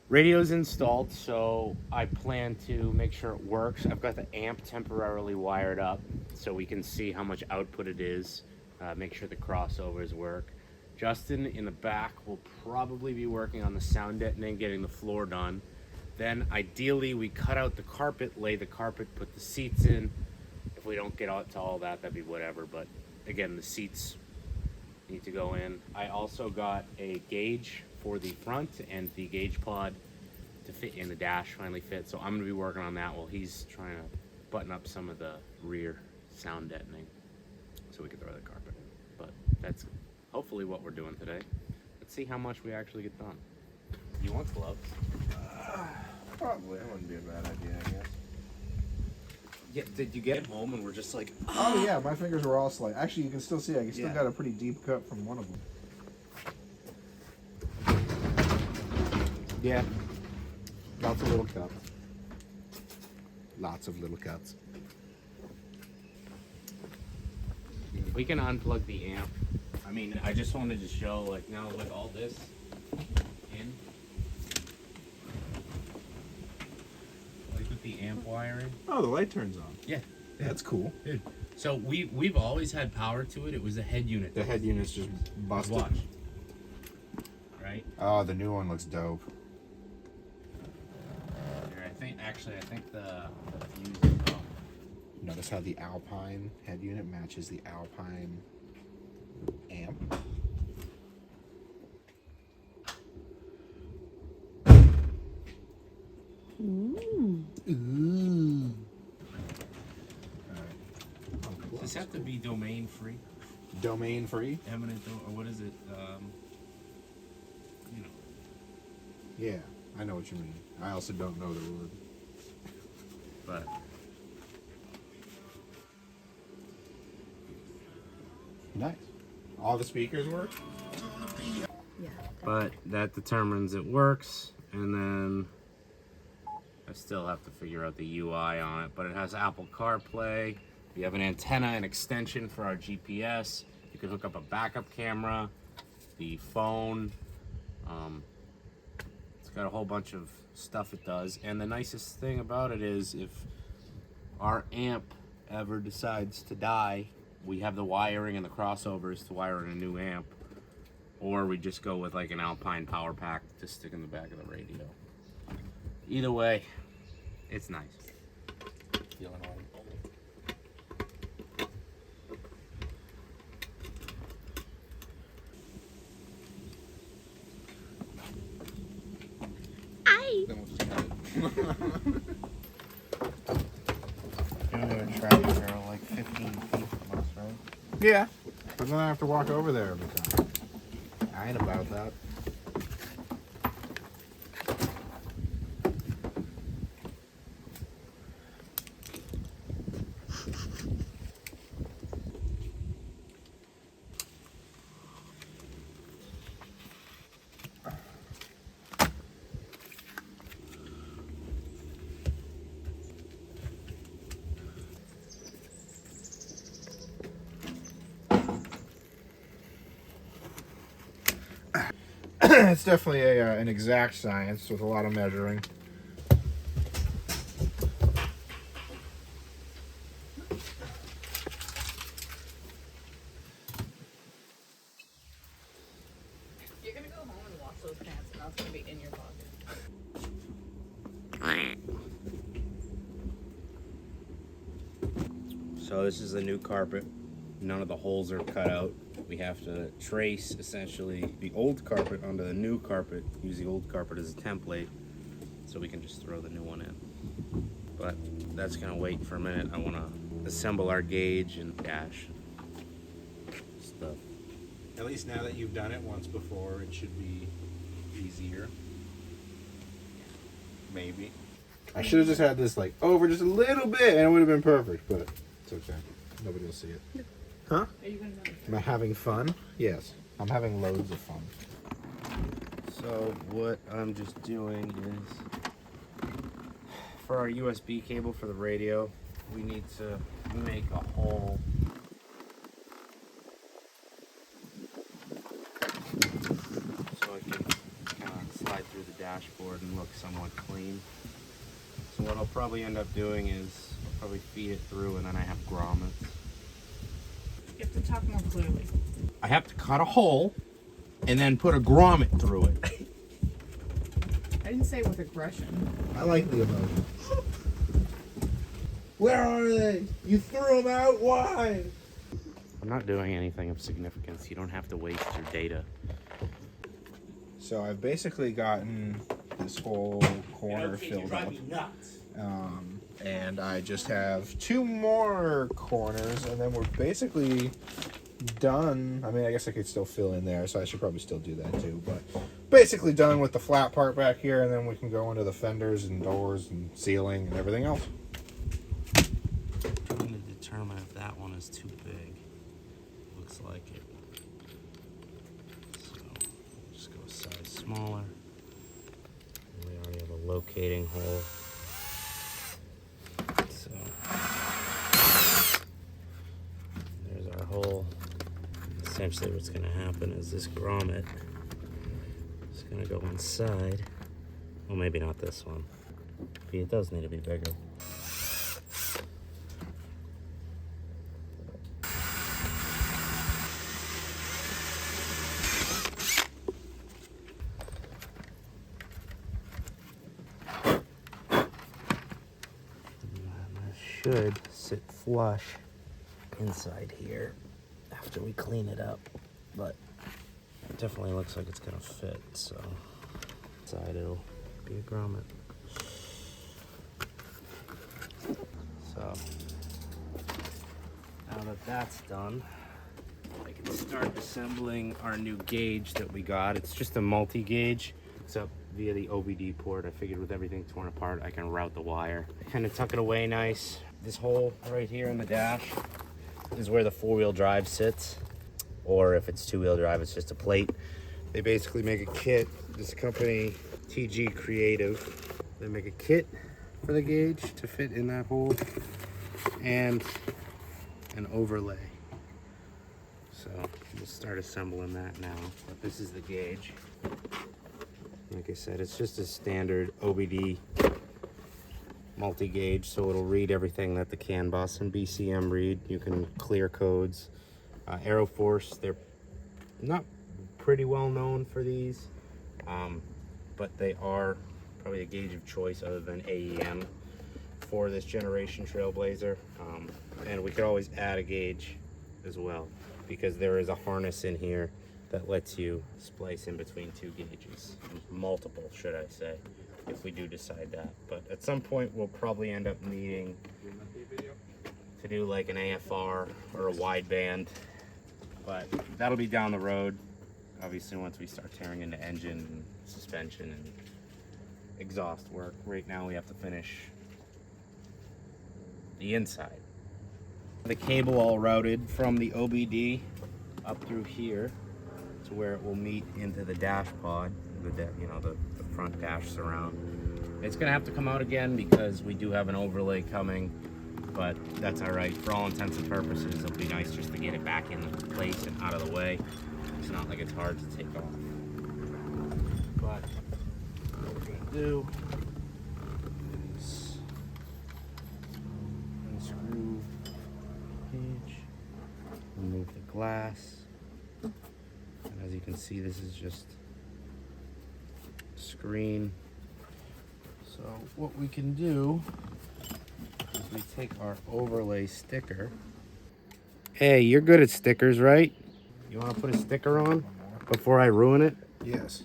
Radio's installed, so I plan to make sure it works. I've got the amp temporarily wired up so we can see how much output it is, make sure the crossovers work. Justin in the back will probably be working on the sound deadening, getting the floor done. Then ideally we cut out the carpet, lay the carpet, put the seats in. If we don't get out to all that, that'd be whatever, but again, the seats need to go in. I also got a gauge for the front, and the gauge pod to fit in the dash finally fit, so I'm gonna be working on that while he's trying to button up some of the rear sound deadening so we can throw the carpet in. But that's hopefully what we're doing today. Let's see how much we actually get done. You want gloves? Probably. That wouldn't be a bad idea, I guess. Yeah, did you get home and we're just like, oh yeah, my fingers were all slight. Actually, you can still see I still got a pretty deep cut from one of them. Yeah. Lots of little cuts. Lots of little cuts. we can unplug the amp. I mean, I just wanted to show, like, now with all this in, like with the amp wiring. Oh, the light turns on. Yeah. That's cool. Dude. So we've always had power to it. It was the head unit. The head unit's just busted. Watch. Right? Oh, the new one looks dope. Here, I think the fuse is off. Notice how the Alpine head unit matches the Alpine amp. Ooh. Ooh. Does this have to be domain free? Domain free? Eminent, or what is it? You know. Yeah, I know what you mean. I also don't know the word. But nice. All the speakers work? Yeah. but that determines it works, and then I still have to figure out the UI on it. But it has Apple CarPlay. We have an antenna and extension for our GPS. You can hook up a backup camera, the phone. It's got a whole bunch of stuff it does. And the nicest thing about it is if our amp ever decides to die, we have the wiring and the crossovers to wire in a new amp. Or we just go with like an Alpine power pack to stick in the back of the radio. Either way, it's nice. Feeling all Then we'll just cut it. You're gonna travel for like 15 feet from us, right? Yeah, but then I have to walk over there every time. I ain't about that. It's definitely an exact science with a lot of measuring. You're gonna go home and wash those pants, and that's gonna be in your pocket. So this is the new carpet. None of the holes are cut out. We have to trace essentially the old carpet onto the new carpet, use the old carpet as a template, so we can just throw the new one in. But that's gonna wait for a minute. I wanna assemble our gauge and dash stuff. At least now that you've done it once before, it should be easier. Maybe. I should have just had this like over just a little bit and it would have been perfect, but it's okay. Nobody will see it. Huh? Are you gonna go? Am I having fun? Yes. I'm having loads of fun. So what I'm just doing is, for our USB cable for the radio, we need to make a hole so it can kind of slide through the dashboard and look somewhat clean. So what I'll probably end up doing is I'll probably feed it through, and then I have grommets. You have to talk more clearly. I have to cut a hole and then put a grommet through it. I didn't say with aggression. I like the emoji. Where are they? You threw them out? Why? I'm not doing anything of significance. You don't have to waste your data. So I've basically gotten this whole corner filled up. And I just have 2 more corners, and then we're basically done. I mean, I guess I could still fill in there, so I should probably still do that too. But basically done with the flat part back here, and then we can go into the fenders and doors and ceiling and everything else. I'm going to determine if that one is too big. Looks like it. So just go a size smaller. And we already have a locating hole. So there's our hole. Essentially what's going to happen is this grommet is going to go inside. Well, maybe not this one. But it does need to be bigger. Should sit flush inside here after we clean it up, but it definitely looks like it's gonna fit, so inside it'll be a grommet. So now that that's done, I can start assembling our new gauge that we got. It's just a multi-gauge. It's up via the OBD port. I figured with everything torn apart, I can route the wire. Kind of tuck it away nice. This hole right here in the dash is where the 4-wheel drive sits, or if it's 2-wheel drive, it's just a plate. They basically make a kit. This company, TG Creative, they make a kit for the gauge to fit in that hole and an overlay. So we'll start assembling that now. But this is the gauge. Like I said, it's just a standard OBD multi-gauge, so it'll read everything that the CAN bus and BCM read. You can clear codes. Aeroforce, they're not pretty well known for these, but they are probably a gauge of choice other than AEM for this generation Trailblazer. And we could always add a gauge as well, because there is a harness in here that lets you splice in between 2 gauges, multiple, should I say, if we do decide that. But at some point we'll probably end up needing to do like an AFR or a wideband, but that'll be down the road, obviously, once we start tearing into engine and suspension and exhaust work. Right now we have to finish the inside. The cable all routed from the OBD up through here to where it will meet into the dash pod, the front dash surround. It's gonna have to come out again because we do have an overlay coming, but that's all right. For all intents and purposes, it'll be nice just to get it back in place and out of the way. It's not like it's hard to take off. But what we're gonna do is unscrew the gauge, remove the glass. And as you can see, this is just screen. So what we can do is we take our overlay sticker. Hey, you're good at stickers, right? You want to put a sticker on before I ruin it? Yes.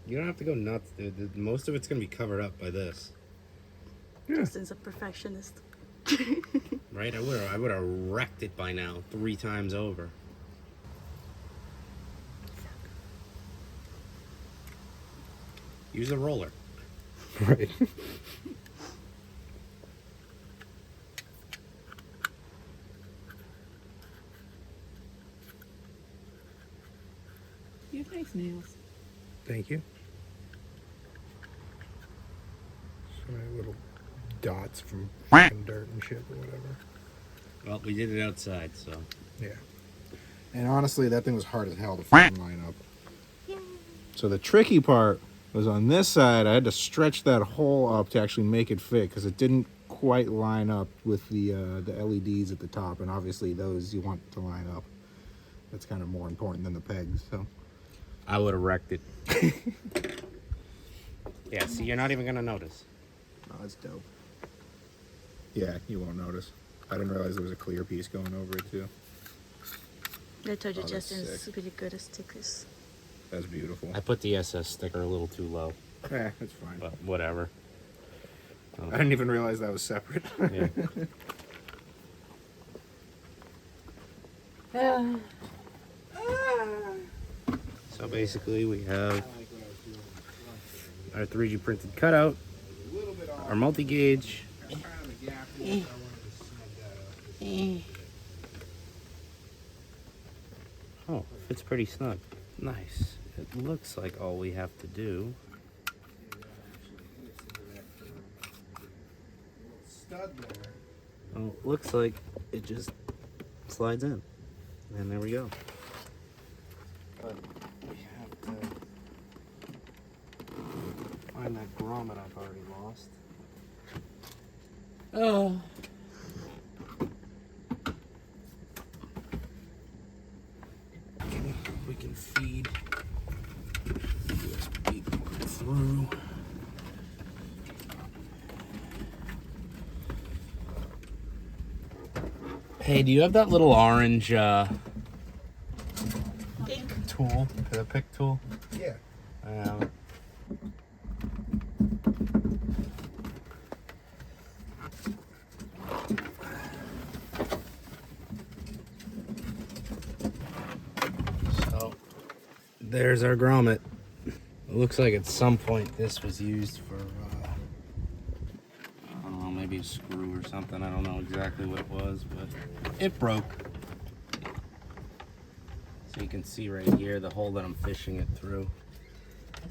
You don't have to go nuts, dude. Most of it's gonna be covered up by this, Justin's a perfectionist. right? I would have wrecked it by now 3 times over. Use a roller. Right. You have nice nails. Thank you. So many little dots from dirt and shit or whatever. Well, we did it outside, so. Yeah. And honestly, that thing was hard as hell to fucking line up. So the tricky part was on this side. I had to stretch that hole up to actually make it fit because it didn't quite line up with the LEDs at the top, and obviously those you want to line up. That's kind of more important than the pegs. So I would have wrecked it. Yeah, see, you're not even gonna notice. oh, that's dope. Yeah, you won't notice. I didn't realize there was a clear piece going over it too. I told you Oh, that's Justin's sick. really good at stickers. That's beautiful. I put the SS sticker a little too low, That's fine. but whatever. I didn't even realize that was separate. Yeah. So basically, we have our 3D printed cutout, our multi-gauge. Oh, fits pretty snug. Nice. It looks like all we have to do. Oh, looks like it just slides in. And there we go. But we have to find that grommet I've already lost. Oh. We can feed USB port through. Hey, do you have that little orange tool? The pick tool? Yeah. So there's our grommet. It looks like at some point this was used for I don't know, maybe a screw or something. I don't know exactly what it was, but it broke. So you can see right here the hole that I'm fishing it through.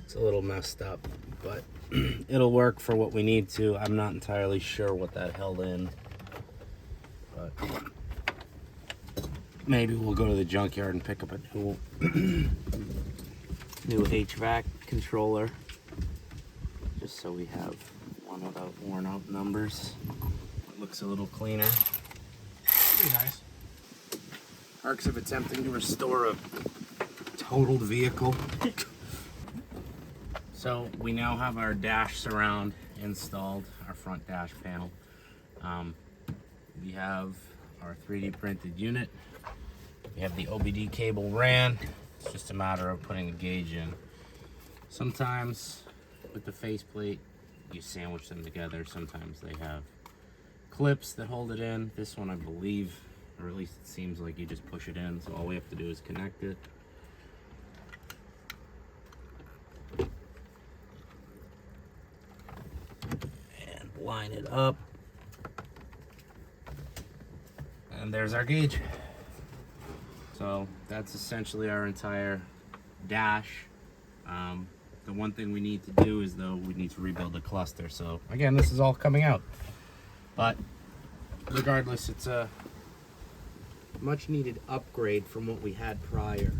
It's a little messed up, but it'll work for what we need to. I'm not entirely sure what that held in, but maybe we'll go to the junkyard and pick up a new HVAC controller, just so we have one without worn out numbers. It looks a little cleaner. Pretty nice. Perks of attempting to restore a totaled vehicle. So we now have our dash surround installed, our front dash panel. We have our 3D printed unit. We have the OBD cable ran. It's just a matter of putting the gauge in. Sometimes with the faceplate, you sandwich them together. Sometimes they have clips that hold it in. This one, I believe, or at least it seems like you just push it in. So all we have to do is connect it. And line it up. And there's our gauge. So that's essentially our entire dash. The one thing we need to do is, though, we need to rebuild the cluster. So again, this is all coming out. But regardless, it's a much needed upgrade from what we had prior.